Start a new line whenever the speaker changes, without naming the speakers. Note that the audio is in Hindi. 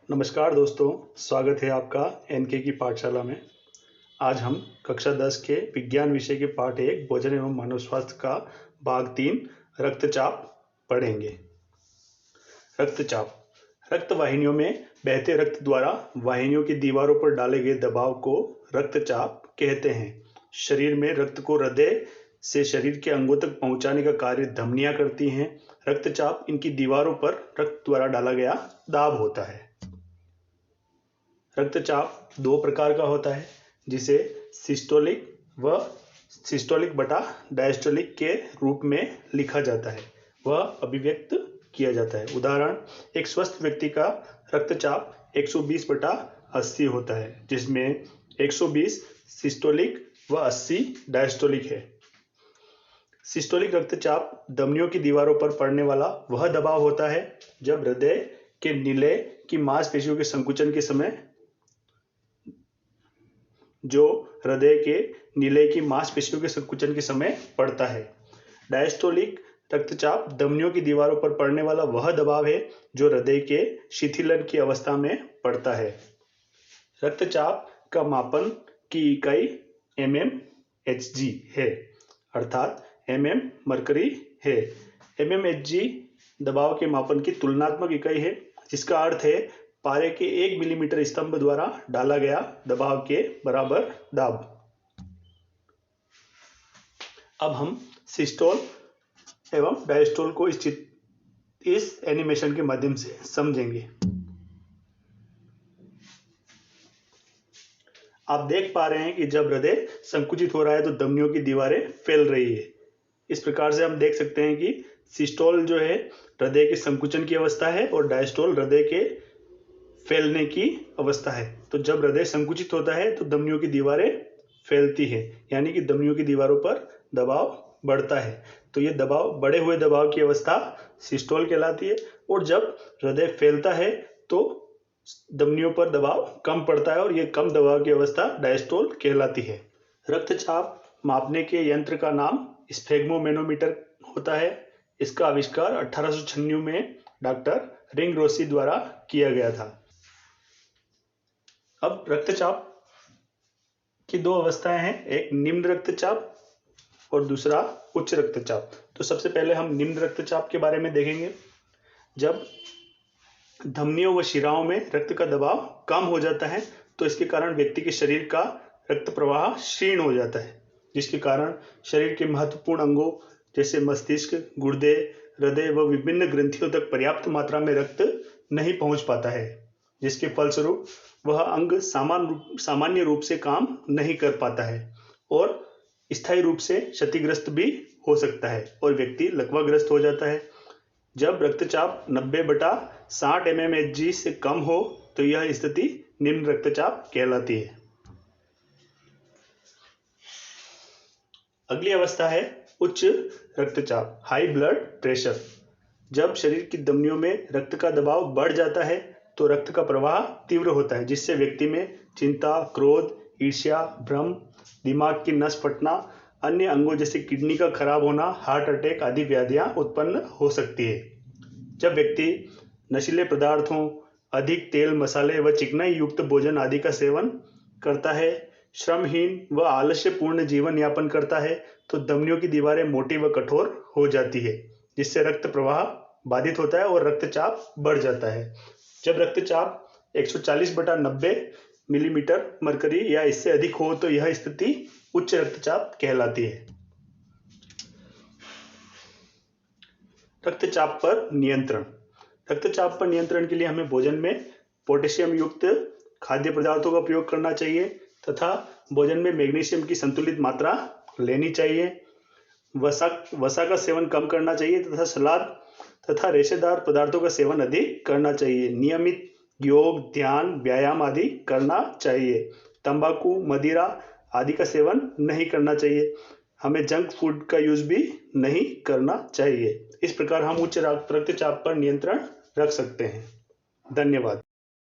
नमस्कार दोस्तों, स्वागत है आपका एनके की पाठशाला में। आज हम कक्षा 10 के विज्ञान विषय के पाठ 1 भोजन एवं मानव स्वास्थ्य का भाग 3 रक्तचाप पढ़ेंगे। रक्तचाप रक्त वाहिनियों में बहते रक्त द्वारा वाहिनियों की दीवारों पर डाले गए दबाव को रक्तचाप कहते हैं। शरीर में रक्त को हृदय से शरीर के अंगों तक पहुंचाने का कार्य धमनियां करती हैं। रक्तचाप इनकी दीवारों पर रक्त द्वारा डाला गया दाब होता है। रक्तचाप दो प्रकार का होता है, जिसे सिस्टोलिक बटा डायस्टोलिक के रूप में लिखा जाता है, वह अभिव्यक्त किया जाता है। उदाहरण, एक स्वस्थ व्यक्ति का रक्तचाप 120/80 होता है, जिसमें 120 सिस्टोलिक व 80 डायस्टोलिक है। सिस्टोलिक रक्तचाप धमनियों की दीवारों पर पड़ने वाला वह दबाव होता है जब हृदय के नीले की मांसपेशियों के संकुचन के समय पड़ता है। डायस्टोलिक रक्तचाप धमनियों की दीवारों पर पड़ने वाला वह दबाव है जो हृदय के शिथिलन की अवस्था में पड़ता है। रक्तचाप का मापन की इकाई mmHg है, अर्थात mm मरकरी है। mmHg दबाव के मापन की तुलनात्मक इकाई है, जिसका अर्थ है पारे के 1 मिलीमीटर स्तंभ द्वारा डाला गया दबाव के बराबर दाब। अब हम सिस्टोल एवं डायस्टोल को इस एनिमेशन के माध्यम से समझेंगे। आप देख पा रहे हैं कि जब हृदय संकुचित हो रहा है तो धमनियों की दीवारें फैल रही है। इस प्रकार से हम देख सकते हैं कि सिस्टोल जो है हृदय के संकुचन की अवस्था है और डायस्टोल हृदय के फैलने की अवस्था है। तो जब हृदय संकुचित होता है तो धमनियों की दीवारें फैलती है, यानी कि धमनियों की दीवारों पर दबाव बढ़ता है। तो ये दबाव, बढ़े हुए दबाव की अवस्था सिस्टोल कहलाती है। और जब हृदय फैलता है तो धमनियों पर दबाव कम पड़ता है और ये कम दबाव की अवस्था डायस्टोल कहलाती है। रक्तचाप मापने के यंत्र का नाम स्फेग्मोमेनोमीटर होता है। इसका आविष्कार 1896 में डॉक्टर रिंगरोसी द्वारा किया गया था। अब रक्तचाप की दो अवस्थाएं हैं, एक निम्न रक्तचाप और दूसरा उच्च रक्तचाप। तो सबसे पहले हम निम्न रक्तचाप के बारे में देखेंगे। जब धमनियों व शिराओं में रक्त का दबाव कम हो जाता है तो इसके कारण व्यक्ति के शरीर का रक्त प्रवाह क्षीण हो जाता है, जिसके कारण शरीर के महत्वपूर्ण अंगों जैसे मस्तिष्क, गुर्दे, हृदय व विभिन्न ग्रंथियों तक पर्याप्त मात्रा में रक्त नहीं पहुंच पाता है, जिसके फलस्वरूप वह अंग सामान्य रूप से काम नहीं कर पाता है और स्थायी रूप से क्षतिग्रस्त भी हो सकता है और व्यक्ति लकवाग्रस्त हो जाता है। जब रक्तचाप 90/60 mmHg से कम हो तो यह स्थिति निम्न रक्तचाप कहलाती है। अगली अवस्था है उच्च रक्तचाप, हाई ब्लड प्रेशर। जब शरीर की धमनियों में रक्त का दबाव बढ़ जाता है तो रक्त का प्रवाह तीव्र होता है, जिससे व्यक्ति में चिंता, क्रोध, ईर्ष्या, भ्रम, दिमाग की नस फटना, अन्य अंगों जैसे किडनी का खराब होना, हार्ट अटैक आदि व्याधियां उत्पन्न हो सकती है। जब व्यक्ति नशीले पदार्थों, अधिक तेल मसाले व चिकनाई युक्त भोजन आदि का सेवन करता है, श्रमहीन व आलस्यपूर्ण जीवन यापन करता है, तो धमनियों की दीवारें मोटी व कठोर हो जाती है, जिससे रक्त प्रवाह बाधित होता है और रक्तचाप बढ़ जाता है। जब रक्तचाप 140/90 मिलीमीटर मरकरी या इससे अधिक हो तो यह स्थिति उच्च रक्तचाप कहलाती है। रक्तचाप पर नियंत्रण। रक्तचाप पर नियंत्रण के लिए हमें भोजन में पोटेशियम युक्त खाद्य पदार्थों का प्रयोग करना चाहिए तथा भोजन में मैग्नीशियम की संतुलित मात्रा लेनी चाहिए। वसा का सेवन कम करना चाहिए तथा सलाद तथा रेशेदार पदार्थों का सेवन अधिक करना चाहिए। नियमित योग, ध्यान, व्यायाम आदि करना चाहिए। तंबाकू, मदिरा आदि का सेवन नहीं करना चाहिए। हमें जंक फूड का यूज भी नहीं करना चाहिए। इस प्रकार हम उच्च रक्तचाप पर नियंत्रण रख सकते हैं। धन्यवाद।